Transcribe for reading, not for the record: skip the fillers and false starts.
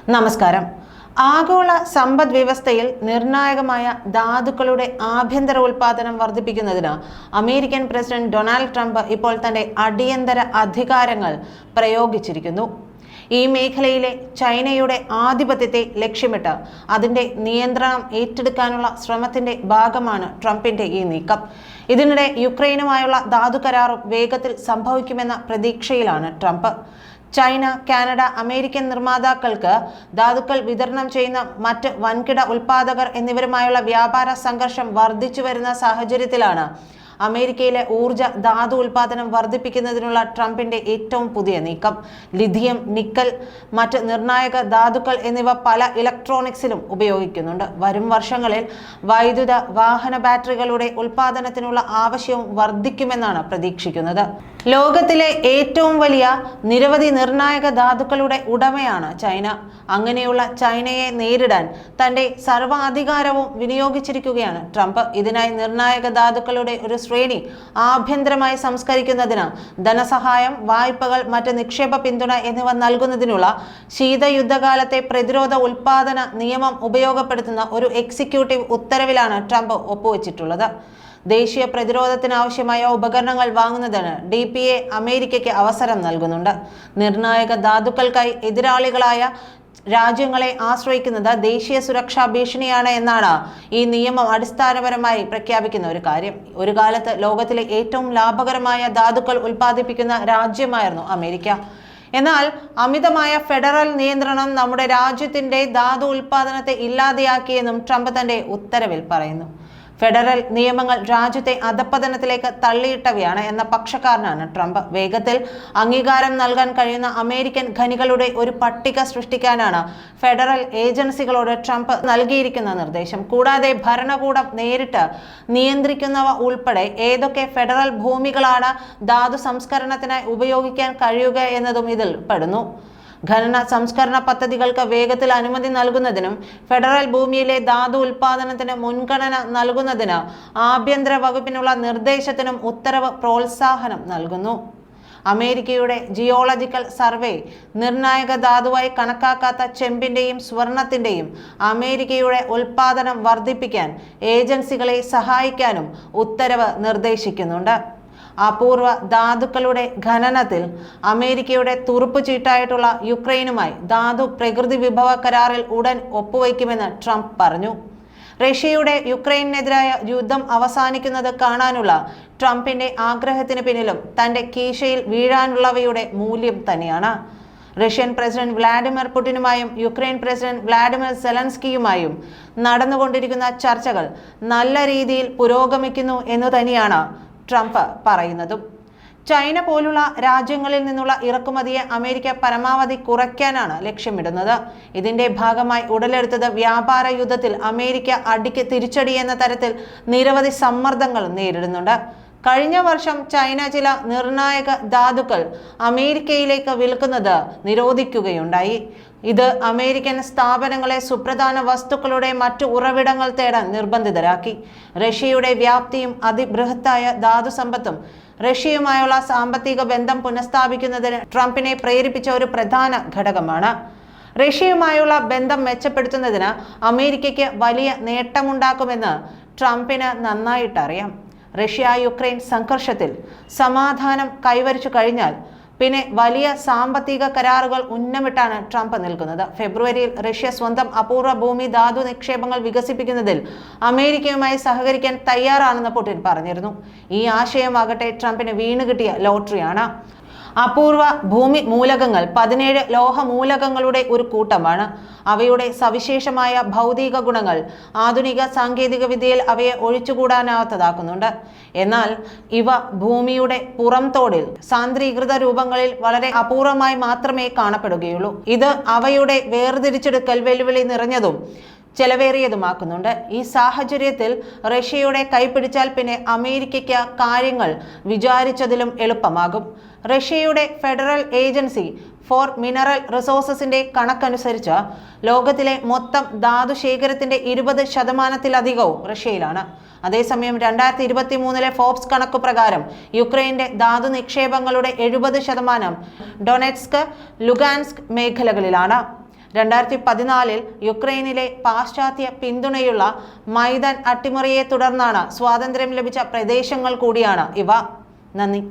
നമസ്കാരം. ആഗോള സമ്പദ് വ്യവസ്ഥയിൽ നിർണായകമായ ധാതുക്കളുടെ ആഭ്യന്തര ഉൽപാദനം വർദ്ധിപ്പിക്കുന്നതിന് അമേരിക്കൻ പ്രസിഡന്റ് ഡൊണാൾഡ് ട്രംപ് ഇപ്പോൾ തന്റെ അടിയന്തര അധികാരങ്ങൾ പ്രയോഗിച്ചിരിക്കുന്നു. ഈ മേഖലയിലെ ചൈനയുടെ ആധിപത്യത്തെ ലക്ഷ്യമിട്ട് അതിന്റെ നിയന്ത്രണം ഏറ്റെടുക്കാനുള്ള ശ്രമത്തിന്റെ ഭാഗമാണ് ട്രംപിന്റെ ഈ നീക്കം. ഇതിനിടെ യുക്രൈനുമായുള്ള ധാതു കരാറും വേഗത്തിൽ സംഭവിക്കുമെന്ന പ്രതീക്ഷയിലാണ് ട്രംപ്. ചൈന, കാനഡ, അമേരിക്കൻ നിർമ്മാതാക്കൾക്ക് ധാതുക്കൾ വിതരണം ചെയ്യുന്ന മറ്റ് വൻകിട ഉൽപ്പാദകർ എന്നിവരുമായുള്ള വ്യാപാര സംഘർഷം വർദ്ധിച്ചു വരുന്ന സാഹചര്യത്തിലാണ് അമേരിക്കയിലെ ഊർജ്ജ ധാതു ഉൽപാദനം വർദ്ധിപ്പിക്കുന്നതിനുള്ള ട്രംപിന്റെ ഏറ്റവും പുതിയ നീക്കം. ലിഥിയം, നിക്കൽ, മറ്റ് നിർണായക ധാതുക്കൾ എന്നിവ പല ഇലക്ട്രോണിക്സിലും ഉപയോഗിക്കുന്നുണ്ട്. വരും വർഷങ്ങളിൽ വൈദ്യുത വാഹന ബാറ്ററികളുടെ ഉൽപാദനത്തിനുള്ള ആവശ്യവും വർദ്ധിക്കുമെന്നാണ് പ്രതീക്ഷിക്കുന്നത്. ലോകത്തിലെ ഏറ്റവും വലിയ നിരവധി നിർണായക ധാതുക്കളുടെ ഉടമയാണ് ചൈന. അങ്ങനെയുള്ള ചൈനയെ നേരിടാൻ തന്റെ സർവാധികാരവും വിനിയോഗിച്ചിരിക്കുകയാണ് ട്രംപ്. ഇതിനായി നിർണായക ധാതുക്കളുടെ ഒരു ശ്രേണി ആഭ്യന്തരമായി സംസ്കരിക്കുന്നതിന് ധനസഹായം, വായ്പകൾ, മറ്റ് നിക്ഷേപ പിന്തുണ എന്നിവ നൽകുന്നതിനുള്ള ശീതയുദ്ധകാലത്തെ പ്രതിരോധ ഉൽപാദന നിയമം ഉപയോഗപ്പെടുത്തുന്ന ഒരു എക്സിക്യൂട്ടീവ് ഉത്തരവിലാണ് ട്രംപ് ഒപ്പുവെച്ചിട്ടുള്ളത്. ദേശീയ പ്രതിരോധത്തിന് ആവശ്യമായ ഉപകരണങ്ങൾ വാങ്ങുന്നതിന് DPA അമേരിക്കയ്ക്ക് അവസരം നൽകുന്നുണ്ട്. നിർണായക ധാതുക്കൾക്കായി എതിരാളികളായ രാജ്യങ്ങളെ ആശ്രയിക്കുന്നത് ദേശീയ സുരക്ഷാ ഭീഷണിയാണ് എന്നാണ് ഈ നിയമം അടിസ്ഥാനപരമായി പ്രഖ്യാപിക്കുന്ന ഒരു കാര്യം. ഒരു കാലത്ത് ലോകത്തിലെ ഏറ്റവും ലാഭകരമായ ധാതുക്കൾ ഉൽപ്പാദിപ്പിക്കുന്ന രാജ്യമായിരുന്നു അമേരിക്ക. എന്നാൽ അമിതമായ ഫെഡറൽ നിയന്ത്രണം നമ്മുടെ രാജ്യത്തിന്റെ ധാതു ഉൽപാദനത്തെ ഇല്ലാതെയാക്കിയെന്നും ട്രംപ് തന്റെ ഉത്തരവിൽ പറയുന്നു. ഫെഡറൽ നിയമങ്ങൾ രാജ്യത്തെ അധപ്പതനത്തിലേക്ക് തള്ളിയിട്ടവയാണ് എന്ന പക്ഷക്കാരനാണ് ട്രംപ്. വേഗത്തിൽ അംഗീകാരം നൽകാൻ കഴിയുന്ന അമേരിക്കൻ ഖനികളുടെ ഒരു പട്ടിക സൃഷ്ടിക്കാനാണ് ഫെഡറൽ ഏജൻസികളോട് ട്രംപ് നൽകിയിരിക്കുന്ന നിർദ്ദേശം. കൂടാതെ ഭരണകൂടം നേരിട്ട് നിയന്ത്രിക്കുന്നവ ഉൾപ്പെടെ ഏതൊക്കെ ഫെഡറൽ ഭൂമികളാണ് ധാതു സംസ്കരണത്തിനായി ഉപയോഗിക്കാൻ കഴിയുക എന്നതും ഇതിൽ പെടുന്നു. ഖനന സംസ്കരണ പദ്ധതികൾക്ക് വേഗത്തിൽ അനുമതി നൽകുന്നതിനും ഫെഡറൽ ഭൂമിയിലെ ധാതു ഉൽപാദനത്തിന് മുൻഗണന നൽകുന്നതിന് ആഭ്യന്തര വകുപ്പിനുള്ള നിർദ്ദേശത്തിനും ഉത്തരവ് പ്രോത്സാഹനം നൽകുന്നു. അമേരിക്കയുടെ ജിയോളജിക്കൽ സർവേ നിർണായക ധാതുവായി കണക്കാക്കാത്ത ചെമ്പിന്റെയും സ്വർണത്തിന്റെയും അമേരിക്കയുടെ ഉൽപാദനം വർദ്ധിപ്പിക്കാൻ ഏജൻസികളെ സഹായിക്കാനും ഉത്തരവ് നിർദ്ദേശിക്കുന്നുണ്ട്. അപൂർവ ധാതുക്കളുടെ ഖനനത്തിൽ അമേരിക്കയുടെ തുറുപ്പുചീട്ടായിട്ടുള്ള യുക്രൈനുമായി ധാതു പ്രകൃതി വിഭവ കരാറിൽ ഉടൻ ഒപ്പുവയ്ക്കുമെന്ന് ട്രംപ് പറഞ്ഞു. റഷ്യയുടെ യുക്രൈനെതിരായ യുദ്ധം അവസാനിക്കുന്നത് കാണാനുള്ള ട്രംപിന്റെ ആഗ്രഹത്തിന് പിന്നിലും തന്റെ കീശയിൽ വീഴാനുള്ളവയുടെ മൂല്യം തന്നെയാണ്. റഷ്യൻ പ്രസിഡന്റ് വ്ളാഡിമിർ പുടിനുമായും യുക്രൈൻ പ്രസിഡന്റ് വ്ളാഡിമിർ സെലൻസ്കിയുമായും നടന്നുകൊണ്ടിരിക്കുന്ന ചർച്ചകൾ നല്ല രീതിയിൽ പുരോഗമിക്കുന്നു എന്നു തന്നെയാണ് ട്രംപ് പറയുന്നതും. ചൈന പോലുള്ള രാജ്യങ്ങളിൽ നിന്നുള്ള ഇറക്കുമതിയെ അമേരിക്ക പരമാവധി കുറയ്ക്കാനാണ് ലക്ഷ്യമിടുന്നത്. ഇതിന്റെ ഭാഗമായി ഉടലെടുത്തത് വ്യാപാര യുദ്ധത്തിൽ അമേരിക്ക അടിക്ക് തിരിച്ചടി എന്ന തരത്തിൽ നിരവധി സമ്മർദ്ദങ്ങൾ നേരിടുന്നുണ്ട്. കഴിഞ്ഞ വർഷം ചൈന ചില നിർണായക ധാതുക്കൾ അമേരിക്കയിലേക്ക് വിൽക്കുന്നത് നിരോധിക്കുകയുണ്ടായി. ഇത് അമേരിക്കൻ സ്ഥാപനങ്ങളെ സുപ്രധാന വസ്തുക്കളുടെ മറ്റു ഉറവിടങ്ങൾ തേടാൻ നിർബന്ധിതരാക്കി. റഷ്യയുടെ വ്യാപ്തിയും അതിബൃഹത്തായ ധാതു സമ്പത്തും റഷ്യയുമായുള്ള സാമ്പത്തിക ബന്ധം പുനഃസ്ഥാപിക്കുന്നതിന് ട്രംപിനെ പ്രേരിപ്പിച്ച ഒരു പ്രധാന ഘടകമാണ്. റഷ്യയുമായുള്ള ബന്ധം മെച്ചപ്പെടുത്തുന്നതിന് അമേരിക്കയ്ക്ക് വലിയ നേട്ടമുണ്ടാക്കുമെന്ന് ട്രംപിന് നന്നായിട്ടറിയാം. റഷ്യ യുക്രൈൻ സംഘർഷത്തിൽ സമാധാനം കൈവരിച്ചു കഴിഞ്ഞാൽ പിന്നെ വലിയ സാമ്പത്തിക കരാറുകൾ ഉന്നമിട്ടാണ് ട്രംപ് നിൽക്കുന്നത്. ഫെബ്രുവരിയിൽ റഷ്യ സ്വന്തം അപൂർവ ഭൂമി ധാതു നിക്ഷേപങ്ങൾ വികസിപ്പിക്കുന്നതിൽ അമേരിക്കയുമായി സഹകരിക്കാൻ തയ്യാറാണെന്ന് പുടിൻ പറഞ്ഞിരുന്നു. ഈ ആശയമാകട്ടെ ട്രംപിന് വീണുകിട്ടിയ ലോട്ടറിയാണ്. അപൂർവ ഭൂമി മൂലകങ്ങൾ 17 ലോഹ മൂലകങ്ങളുടെ ഒരു കൂട്ടമാണ്. അവയുടെ സവിശേഷമായ ഭൗതിക ഗുണങ്ങൾ ആധുനിക സാങ്കേതിക വിദ്യയിൽ അവയെ ഒഴിച്ചുകൂടാനാവാത്തതാക്കുന്നുണ്ട്. എന്നാൽ ഇവ ഭൂമിയുടെ പുറംതോടിൽ സാന്ദ്രീകൃത രൂപങ്ങളിൽ വളരെ അപൂർവമായി മാത്രമേ കാണപ്പെടുകയുള്ളൂ. ഇത് അവയുടെ വേർതിരിച്ചെടുക്കൽ വെല്ലുവിളി നിറഞ്ഞതും ചെലവേറിയതുമാക്കുന്നുണ്ട്. ഈ സാഹചര്യത്തിൽ റഷ്യയുടെ കൈപിടിച്ചാൽ പിന്നെ അമേരിക്കയ്ക്ക് കാര്യങ്ങൾ വിചാരിച്ചതിലും എളുപ്പമാകും. റഷ്യയുടെ ഫെഡറൽ ഏജൻസി ഫോർ മിനറൽ റിസോഴ്സസിന്റെ കണക്കനുസരിച്ച് ലോകത്തിലെ മൊത്തം ധാതു ശേഖരത്തിന്റെ 20% റഷ്യയിലാണ്. അതേസമയം 2023 ഫോബ്സ് കണക്കു പ്രകാരം യുക്രൈന്റെ ധാതു നിക്ഷേപങ്ങളുടെ 70% ഡൊനെറ്റ്സ്ക്, ലുഗാൻസ്ക് മേഖലകളിലാണ്. 2014 യുക്രൈനിലെ പാശ്ചാത്യ പിന്തുണയുള്ള മൈദാൻ അട്ടിമറിയെ തുടർന്നാണ് സ്വാതന്ത്ര്യം ലഭിച്ച പ്രദേശങ്ങൾ കൂടിയാണ് ഇവ. നന്ദി.